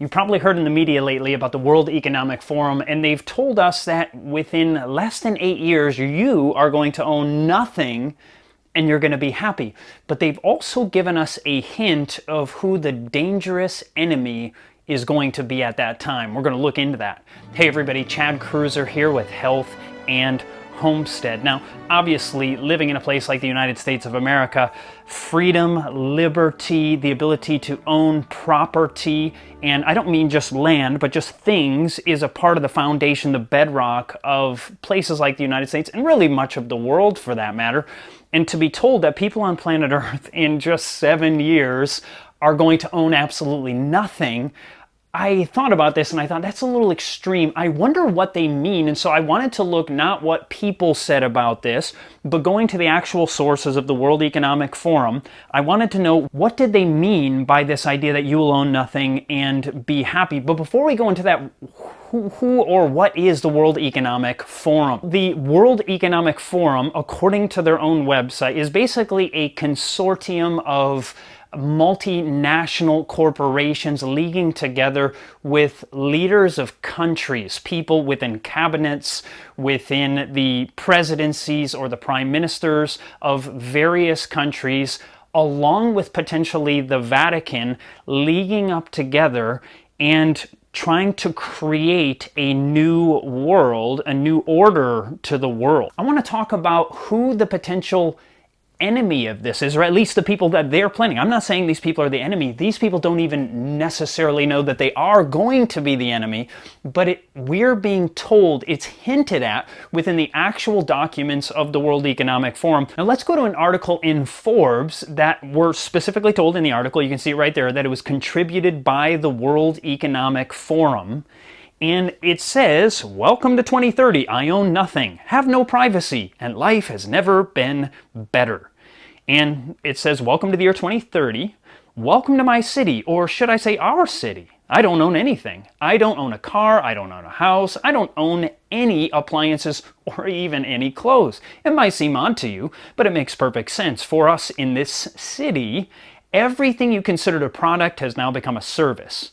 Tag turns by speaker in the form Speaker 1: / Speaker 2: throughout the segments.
Speaker 1: You've probably heard in the media lately about the World Economic Forum, and they've told us that within less than 8 years, you are going to own nothing and you're going to be happy. But they've also given us a hint of who the dangerous enemy is going to be at that time. We're going to look into that. Hey everybody, Chad Kreuzer here with Health and Homestead. Now, obviously, living in a place like the United States of America, freedom, liberty, the ability to own property, and I don't mean just land, but just things, is a part of the foundation, the bedrock of places like the United States, and really much of the world for that matter. And to be told that people on planet Earth in just 7 years are going to own absolutely nothing, I thought about this and I thought that's a little extreme. I wonder what they mean, and so I wanted to look not what people said about this, but going to the actual sources of the World Economic Forum. I wanted to know, what did they mean by this idea that you will own nothing and be happy? But before we go into that, who or what is the World Economic Forum? The World Economic Forum, according to their own website, is basically a consortium of multinational corporations leaguing together with leaders of countries, people within cabinets, within the presidencies or the prime ministers of various countries, along with potentially the Vatican, leaguing up together and trying to create a new world, a new order to the world. I want to talk about who the potential enemy of this is, or at least the people that they're planning. I'm not saying these people are the enemy. These people don't even necessarily know that they are going to be the enemy, but we're being told, it's hinted at within the actual documents of the World Economic Forum. Now let's go to an article in Forbes that we're specifically told in the article, you can see it right there, that it was contributed by the World Economic Forum. And it says, welcome to 2030, I own nothing, have no privacy, and life has never been better. And it says, welcome to the year 2030, welcome to my city, or should I say our city. I don't own anything. I don't own a car, I don't own a house, I don't own any appliances or even any clothes. It might seem odd to you, but it makes perfect sense. For us in this city, everything you considered a product has now become a service.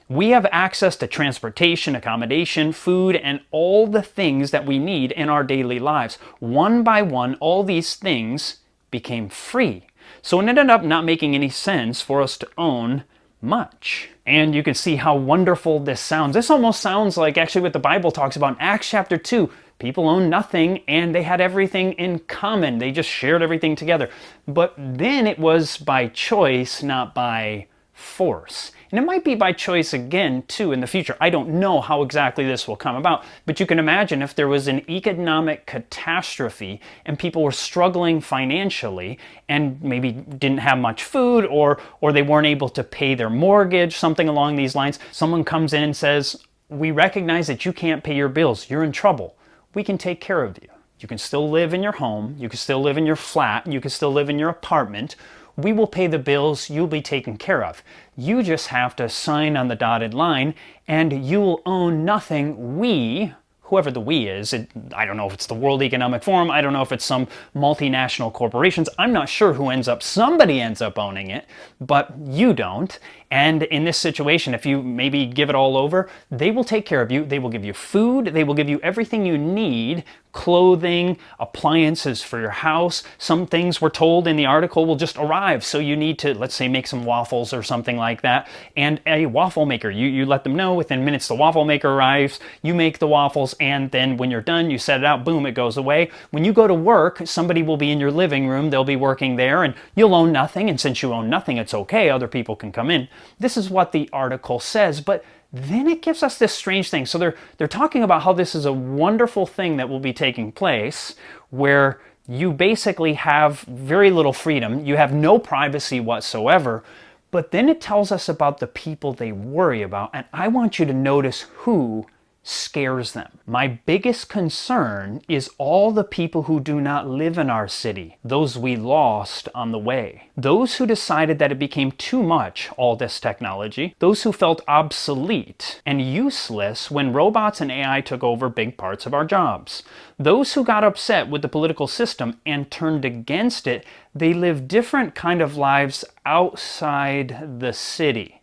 Speaker 1: We have access to transportation, accommodation, food, and all the things that we need in our daily lives. One by one, all these things became free. So it ended up not making any sense for us to own much. And you can see how wonderful this sounds. This almost sounds like actually what the Bible talks about in Acts chapter 2. People owned nothing and they had everything in common. They just shared everything together. But then it was by choice, not by force. And it might be by choice again, too, in the future. I don't know how exactly this will come about, but you can imagine if there was an economic catastrophe and people were struggling financially and maybe didn't have much food or they weren't able to pay their mortgage, something along these lines. Someone comes in and says, we recognize that you can't pay your bills. You're in trouble. We can take care of you. You can still live in your home. You can still live in your flat. You can still live in your apartment. We will pay the bills, you'll be taken care of. You just have to sign on the dotted line and you will own nothing. We, whoever the we is, I don't know if it's the World Economic Forum, I don't know if it's some multinational corporations, I'm not sure who ends up, somebody ends up owning it, but you don't. And in this situation, if you maybe give it all over, they will take care of you, they will give you food, they will give you everything you need, clothing, appliances for your house. Some things we're told in the article will just arrive. So you need to, let's say, make some waffles or something like that. And a waffle maker, you let them know within minutes the waffle maker arrives, you make the waffles, and then when you're done, you set it out, boom, it goes away. When you go to work, somebody will be in your living room, they'll be working there, and you'll own nothing. And since you own nothing, it's okay, other people can come in. This is what the article says, but then it gives us this strange thing. So they're talking about how this is a wonderful thing that will be taking place where you basically have very little freedom, you have no privacy whatsoever, but then it tells us about the people they worry about, and I want you to notice who scares them. My biggest concern is all the people who do not live in our city, those we lost on the way. Those who decided that it became too much, all this technology. Those who felt obsolete and useless when robots and AI took over big parts of our jobs. Those who got upset with the political system and turned against it, they live different kind of lives outside the city.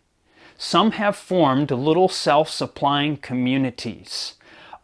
Speaker 1: Some have formed little self-supplying communities.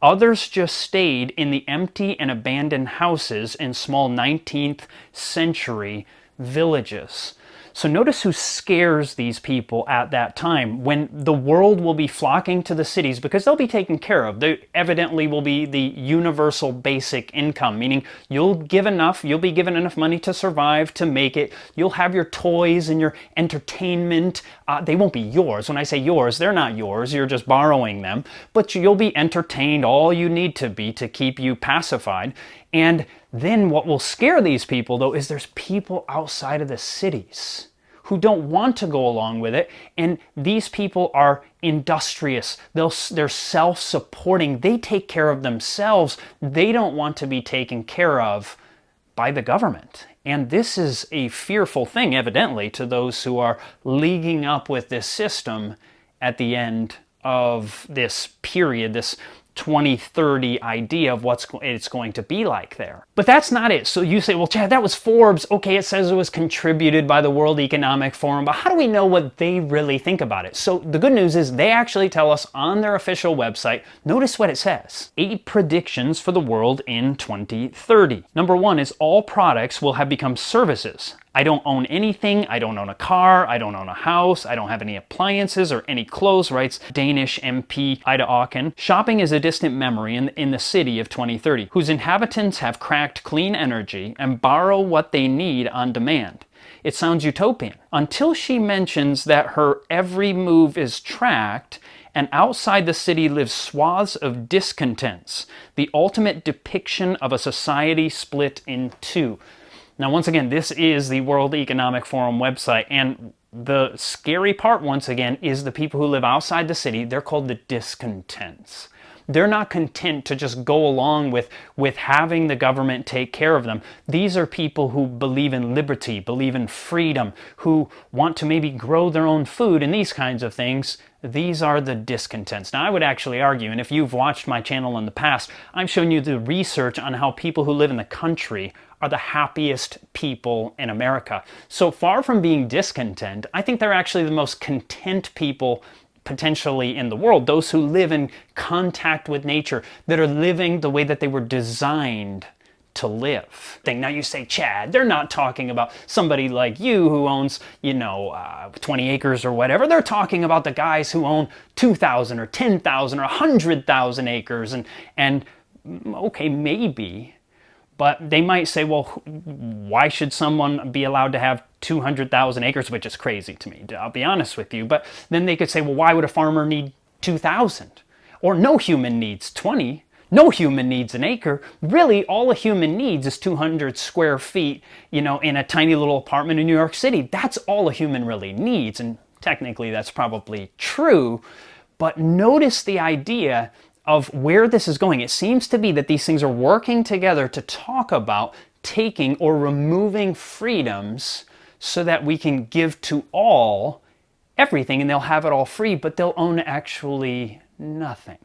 Speaker 1: Others just stayed in the empty and abandoned houses in small 19th century villages. So notice who scares these people at that time, when the world will be flocking to the cities because they'll be taken care of. They evidently will be the universal basic income, meaning you'll be given enough money to survive, to make it. You'll have your toys and your entertainment. They won't be yours. When I say yours, they're not yours. You're just borrowing them. But you'll be entertained all you need to be to keep you pacified. And then what will scare these people, though, is there's people outside of the cities who don't want to go along with it. And these people are industrious. They're self-supporting. They take care of themselves. They don't want to be taken care of by the government. And this is a fearful thing, evidently, to those who are leaguing up with this system at the end of this period, this 2030 idea of what it's going to be like there. But that's not it. So you say, well, Chad, that was Forbes. Okay, it says it was contributed by the World Economic Forum, but how do we know what they really think about it? So the good news is they actually tell us on their official website. Notice what it says. 8 predictions for the world in 2030. Number 1 is all products will have become services. I don't own anything, I don't own a car, I don't own a house, I don't have any appliances or any clothes, writes Danish MP Ida Auken. Shopping is a distant memory in the city of 2030, whose inhabitants have cracked clean energy and borrow what they need on demand. It sounds utopian, until she mentions that her every move is tracked and outside the city live swaths of discontents, the ultimate depiction of a society split in two. Now, once again, this is the World Economic Forum website, and the scary part, once again, is the people who live outside the city. They're called the discontents. They're not content to just go along with having the government take care of them. These are people who believe in liberty, believe in freedom, who want to maybe grow their own food and these kinds of things. These are the discontents. Now, I would actually argue, and if you've watched my channel in the past, I've shown you the research on how people who live in the country are the happiest people in America. So far from being discontent, I think they're actually the most content people potentially in the world, those who live in contact with nature, that are living the way that they were designed to live. Now you say, Chad, they're not talking about somebody like you who owns, 20 acres or whatever. They're talking about the guys who own 2,000 or 10,000 or 100,000 acres. And okay, maybe. But they might say, well, why should someone be allowed to have 200,000 acres, which is crazy to me, I'll be honest with you. But then they could say, well, why would a farmer need 2,000? Or no human needs 20. No human needs an acre. Really, all a human needs is 200 square feet, in a tiny little apartment in New York City. That's all a human really needs. And technically, that's probably true. But notice the idea of where this is going. It seems to be that these things are working together to talk about taking or removing freedoms so that we can give to all everything and they'll have it all free, but they'll own actually nothing.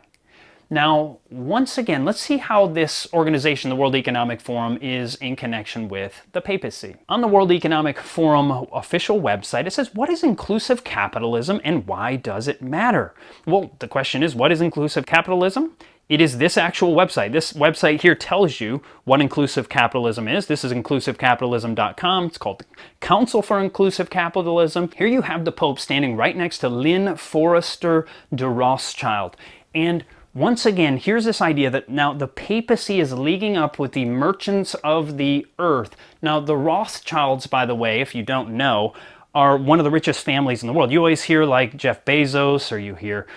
Speaker 1: Now, once again, let's see how this organization, the World Economic Forum, is in connection with the papacy. On the World Economic Forum official website, it says, what is inclusive capitalism and why does it matter? Well, the question is, what is inclusive capitalism? It is this actual website. This website here tells you what inclusive capitalism is. This is inclusivecapitalism.com. It's called the Council for Inclusive Capitalism. Here you have the Pope standing right next to Lynn Forrester de Rothschild. And once again, here's this idea that now the papacy is leaguing up with the merchants of the earth. Now, the Rothschilds, by the way, if you don't know, are one of the richest families in the world. You always hear like Jeff Bezos, or you hear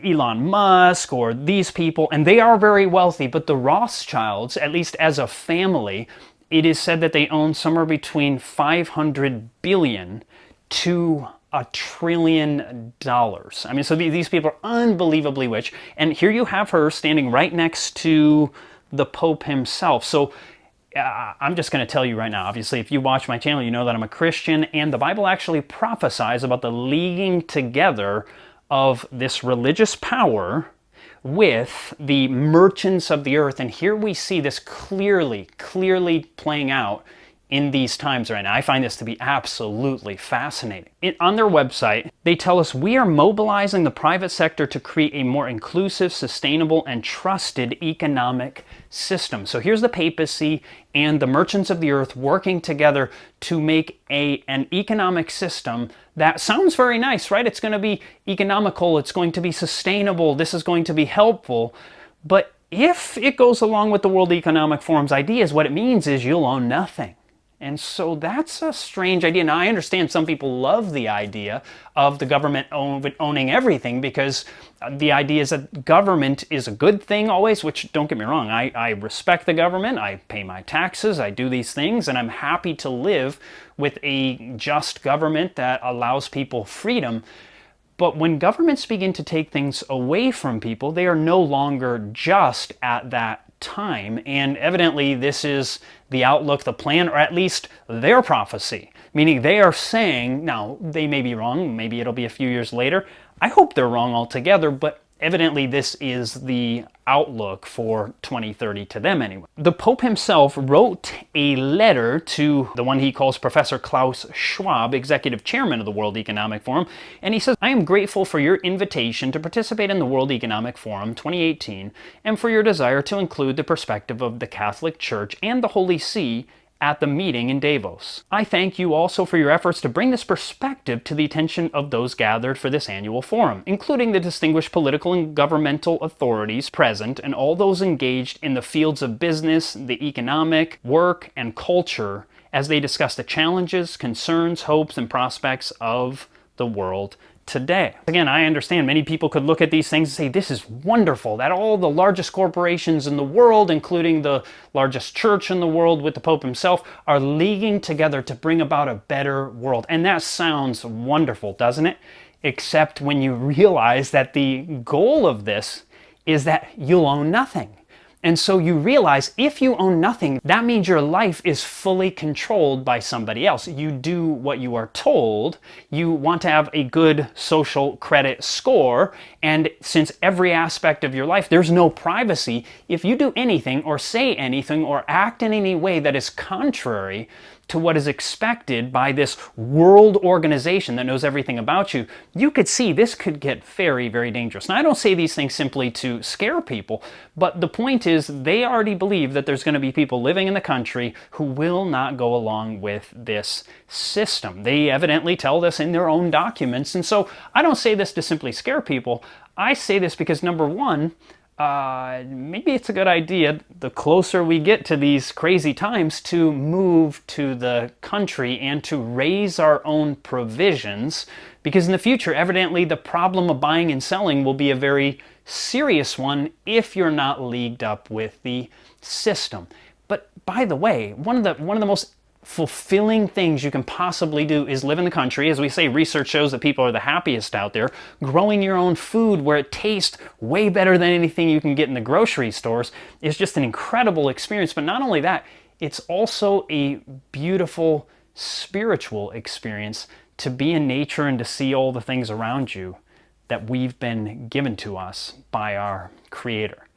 Speaker 1: Elon Musk, or these people, and they are very wealthy. But the Rothschilds, at least as a family, it is said that they own somewhere between 500 billion to $1 trillion. I mean, so these people are unbelievably rich. And here you have her standing right next to the Pope himself. So I'm just going to tell you right now, obviously, if you watch my channel, you know that I'm a Christian, and the Bible actually prophesies about the leaguing together of this religious power with the merchants of the earth. And here we see this clearly playing out in these times right now. I find this to be absolutely fascinating. On their website, they tell us we are mobilizing the private sector to create a more inclusive, sustainable, and trusted economic system. So here's the papacy and the merchants of the earth working together to make an economic system that sounds very nice, right? It's going to be economical, it's going to be sustainable, this is going to be helpful. But if it goes along with the World Economic Forum's ideas, what it means is you'll own nothing. And so that's a strange idea. Now, I understand some people love the idea of the government owning everything, because the idea is that government is a good thing always, which, don't get me wrong, I respect the government, I pay my taxes, I do these things, and I'm happy to live with a just government that allows people freedom. But when governments begin to take things away from people, they are no longer just at that time. And evidently this is the outlook, the plan, or at least their prophecy. Meaning they are saying, now they may be wrong, maybe it'll be a few years later. I hope they're wrong altogether, but evidently this is the outlook for 2030 to them anyway. The Pope himself wrote a letter to the one he calls Professor Klaus Schwab, executive chairman of the World Economic Forum, and he says, I am grateful for your invitation to participate in the World Economic Forum 2018 and for your desire to include the perspective of the Catholic Church and the Holy See at the meeting in Davos. I thank you also for your efforts to bring this perspective to the attention of those gathered for this annual forum, including the distinguished political and governmental authorities present and all those engaged in the fields of business, the economic, work, and culture as they discuss the challenges, concerns, hopes, and prospects of the world today. Again, I understand many people could look at these things and say, this is wonderful that all the largest corporations in the world, including the largest church in the world with the Pope himself, are leaguing together to bring about a better world. And that sounds wonderful, doesn't it? Except when you realize that the goal of this is that you'll own nothing. And so you realize if you own nothing, that means your life is fully controlled by somebody else. You do what you are told. You want to have a good social credit score. And since every aspect of your life, there's no privacy, if you do anything or say anything or act in any way that is contrary to what is expected by this world organization that knows everything about you, you could see this could get very, very dangerous. Now, I don't say these things simply to scare people, but the point is they already believe that there's going to be people living in the country who will not go along with this system. They evidently tell this in their own documents. And so I don't say this to simply scare people. I say this because, number one, maybe it's a good idea, the closer we get to these crazy times, to move to the country and to raise our own provisions, because in the future, evidently, the problem of buying and selling will be a very serious one if you're not leagued up with the system. But by the way, one of the most fulfilling things you can possibly do is live in the country. As we say, research shows that people are the happiest out there. Growing your own food where it tastes way better than anything you can get in the grocery stores is just an incredible experience. But not only that, it's also a beautiful spiritual experience to be in nature and to see all the things around you that we've been given to us by our Creator.